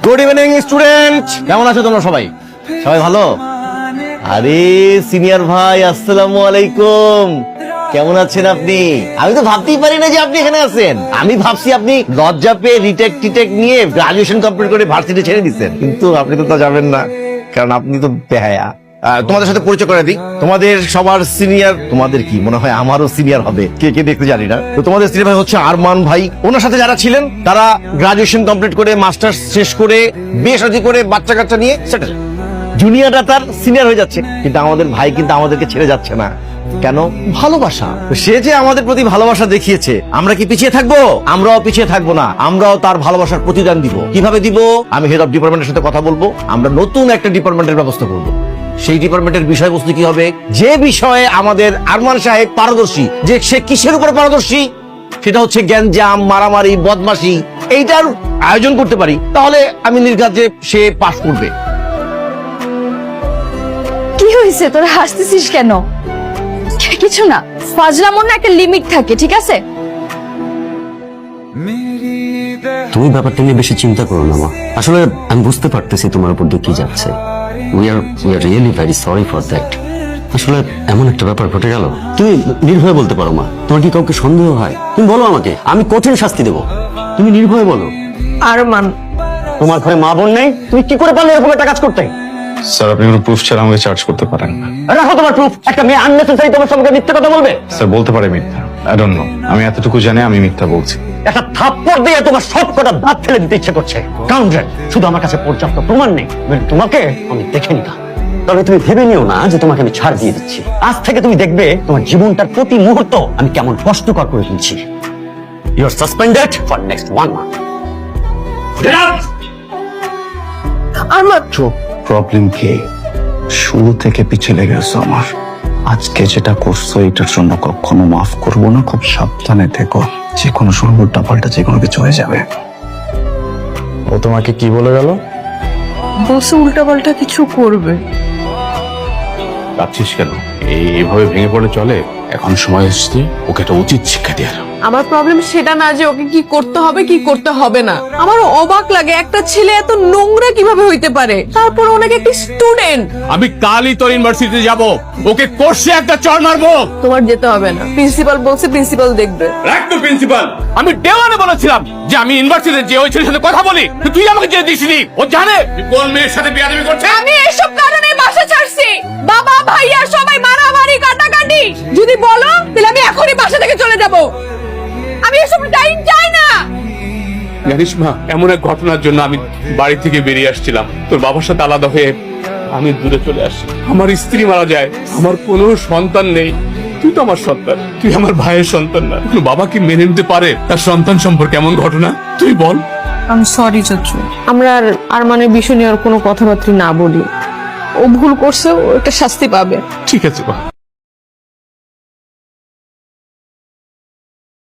Good evening student, কেমন আছো তোমরা সবাই? সবাই ভালো? আরে সিনিয়র ভাই, আসসালামু আলাইকুম। কেমন আছেন আপনি? আমি তো ভাবতেই পারি না যে আপনি এখানে আছেন। আমি ভাবছি আপনি লজ্জা পেয়ে রিটেক টিটেক নিয়ে গ্রাজুয়েশন কমপ্লিট করে ভার্সিটি ছেড়ে দিচ্ছেন, কিন্তু আপনি তো তা যাবেন না, কারণ আপনি তো বেহায়া। তোমাদের সাথে পরিচয় করে দিই, তোমাদের সবার সিনিয়র, তোমাদের কি মনে হয় আমারও সিনিয়র হবে, কে কে দেখতে জানি না। তো তোমাদের সিনিয়র ভাই হচ্ছে আরমান ভাই। ওনার সাথে যারা ছিলেন তারা গ্রাজুয়েশন কমপ্লিট করে মাস্টার্স শেষ করে বিয়ে শাদী করে বাচ্চা কাচ্চা নিয়ে সেটেল। জুনিয়ররা তার সিনিয়র হয়ে যাচ্ছে, কিন্তু আমাদের ভাই কিন্তু আমাদেরকে ছেড়ে যাচ্ছে না। কেন? ভালোবাসা। সে যে আমাদের প্রতি ভালোবাসা দেখিয়েছে, আমরা কি পিছিয়ে থাকবো? আমরাও পিছিয়ে থাকবো না, আমরাও তার ভালোবাসার প্রতিদান দিব। কিভাবে দিব? আমি হেড অফ ডিপার্টমেন্টের সাথে কথা বলবো, আমরা নতুন একটা ডিপার্টমেন্টের ব্যবস্থা করবো। সেই ডিপার্টমেন্টের বিষয়বস্তু কি হবে? যে বিষয়ে আমাদের আরমান সাহেব পারদর্শী, যে সে কিসের উপর পারদর্শী, সেটা হচ্ছে গ্যাঞ্জাম, মারামারি, বদমাশি। এইটার আয়োজন করতে পারি, তাহলে আমি নির্ঘাত যে সে পাস করবে। কি হয়েছে, তোরা হাসতেছিস কেন? কিছু না, ফাজলামোর না একটা লিমিট থাকে, ঠিক আছে? তুমি ব্যাপারটা নিয়ে বেশি চিন্তা করো না মা। আসলে আমি বুঝতে পারতেছি তোমার উপর দিয়ে কি যাচ্ছে। We are really very sorry for that. আসলে এমন একটা ব্যাপার ঘটে গেল। তুমি নির্ভয়ে বলতে পারো মা, তোমার কি কাউকে সন্দেহ হয়? তুমি বলো আমাকে, আমি কঠিন শাস্তি দেবো। তুমি নির্ভয়ে বলো। আরমান, তোমার ঘরে মা বোন নেই, তুমি কি করে পারলে এরকম একটা কাজ করতে? স্যার, আপনি কোনো প্রুফ ছাড়া আমাকে চার্জ করতে পারেন না। রাখো তোমার প্রুফ। একটা মেয়ে আননেসেসারি তোমার সঙ্গে মিথ্যা কথা বলবে? স্যার, বলতে পারে মিথ্যা। আই ডোন্ট নো, আমি এতটুকু জানি আমি মিথ্যা বলছি। একটা থাপ্পড় দিয়ে তোমার সব কটা দাঁত ফেলে দিতে ইচ্ছে করছে। কাউন্টার, শুধু আমার কাছে পর্যাপ্ত প্রমাণ নেই, তোমাকে আমি দেখে নিতাম। তবে তুমি ভেবে নিও না যে তোমাকে আমি ছাড় দিয়ে দিচ্ছি। আজ থেকে তুমি দেখবে তোমার জীবনটার প্রতি মুহূর্ত আমি কেমন কষ্টকর করে তুলছি। You are suspended for next 1 month. Arman, problem কি? শুরু থেকে পিছিয়ে লেগে গেছো আমার। আজকে যেটা করছো এটার জন্য কখনো মাফ করবো না। খুব সাবধানে থেকো, যে কোনো সময় উল্টা পাল্টা যে কোনো কিছু হয়ে যাবে। ও তোমাকে কি বলে গেল? বসে উল্টাপাল্টা কিছু করবে। কাঁদছিস কেন? এইভাবে ভেঙে পড়ে চলে? এখন সময় এসেছে ওকে একটা উচিত শিক্ষা দেওয়ার। আমার প্রবলেম সেটা না যে ওকে কি করতে হবে কি করতে হবে না। আমার অবাক লাগে একটা ছেলে এত নোংরা কিভাবে হইতে পারে, তারপর ওনাকে একটি স্টুডেন্ট। আমি কালই তোর ইউনিভার্সিটিতে যাব, ওকে কোর্সে একটা চড় মারবো। তোমার যেতে হবে না, প্রিন্সিপাল বলছে, প্রিন্সিপাল দেখবে। রাখ তো প্রিন্সিপাল। আমি দেওয়ানে বলেছিলাম যে আমি ইউনিভার্সিটিতে যে ওই ছেলের সাথে কথা বলি, তুই আমাকে যে দিসনি। ও জানে কোন মেয়ের সাথে বিয়াদবি করছে। আমি এসব কারণে বাসা ছাড়ছি। বাবা ভাইয়া সবাই মারামারি কাটাকাটি। যদি বলো তাহলে আমি এখনই বাসা থেকে চলে যাব। আমি এসব টাইম চাই না। জানিস মা, এমন এক ঘটনার জন্য আমি বাড়ি থেকে বেরিয়ে আসছিলাম। তোর বাবার সাথে আলাদা হয়ে আমি দূরে চলে আসি। আমার স্ত্রী মারা যায়, আমার কোনো সন্তান নেই। তুই তো আমার সন্তান, তুই আমার ভাইয়ের সন্তান না। কোনো বাবা কি মেনে নিতে পারে তার সন্তান সম্পর্কে এমন ঘটনা? তুই বল। আমি সরি চাচু, আমরা আর আরমানের বিষয় নিয়ে আর কোনো কথাবার্তা না বলি। ও ভুল করছে, ও একটা শাস্তি পাবে। ঠিক আছে মা।